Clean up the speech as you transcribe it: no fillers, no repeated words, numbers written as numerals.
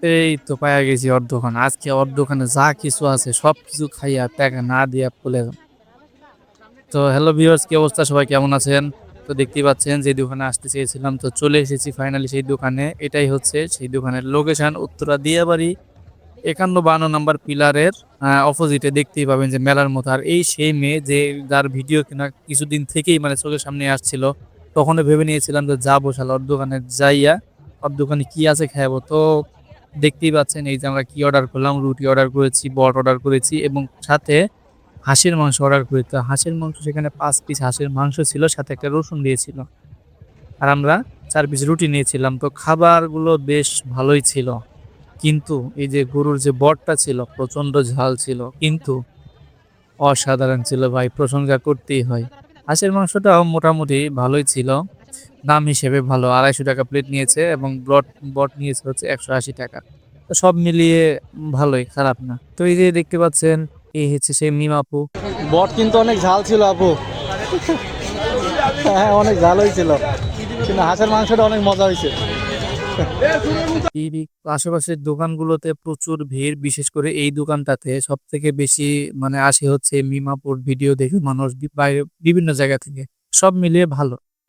এই তো পাইয়া গেছি ওর দোকান। আজকে ওর দোকানে যা কিছু আছে সবকিছু খাইয়া টাকা না দিয়া চলে যাব। তো হ্যালো ভিউয়ার্স, কি অবস্থা? সবাই কেমন আছেন? তো দেখতেই পাচ্ছেন যে দোকানে আসতে চেয়েছিলাম, তো চলে এসেছি ফাইনালি সেই দোকানে। এটাই হচ্ছে সেই দোকানের লোকেশন, উত্তরা দিয়াবাড়ি ৫১-৫২ নাম্বার পিলারের অপোজিটে দেখতেই পাবেন যে মেলার মতো। আর এই সেই মেয়ে যে যার ভিডিও কিনা কিছুদিন থেকেই মানে চোখের সামনে আসছিল। তখনও ভেবে নিয়েছিলাম যে যাবো শালা ওর দোকানে যাইয়া ওর দোকানে কি আছে খাইবো। তো দেখতেই পাচ্ছেন এই যে আমরা কি অর্ডার করলাম, রুটি অর্ডার করেছি, বট অর্ডার করেছি এবং সাথে হাঁসের মাংস অর্ডার করি। তো হাঁসের মাংস সেখানে ৫ পিস হাঁসের মাংস ছিল, সাথে একটা রসুন দিয়েছিল। আর আমরা ৪ পিস রুটি নিয়েছিলাম। তো খাবারগুলো বেশ ভালোই ছিল। কিন্তু এই যে গরুর যে বটটা ছিল প্রচন্ড ঝাল ছিল, কিন্তু অসাধারণ ছিল ভাই, প্রশংসা করতেই হয়। হাঁসের মাংসটাও মোটামুটি ভালোই ছিল। দাম হিসেবে ভালো। ৳২৫০ প্লেট নিয়েছে এবং বট বট নিয়েছে হচ্ছে ৳১৮০। তো সব মিলিয়ে ভালোই, খারাপ না। তো এই যে দেখতে পাচ্ছেন এই হচ্ছে সেই মিম আপু। বট কিন্তু অনেক ঝাল ছিল আপু। হ্যাঁ, অনেক ঝাল হয়েছিল, কিন্তু হাঁসের মাংসটা অনেক মজা হয়েছে। এই আশেপাশের দোকানগুলোতে প্রচুর ভিড়, বিশেষ করে এই দোকানটাতে সবথেকে বেশি মানে আসে হচ্ছে মিম আপুর ভিডিও দেখে মানুষ বাইরে বিভিন্ন জায়গা থেকে। সব মিলিয়ে ভালো।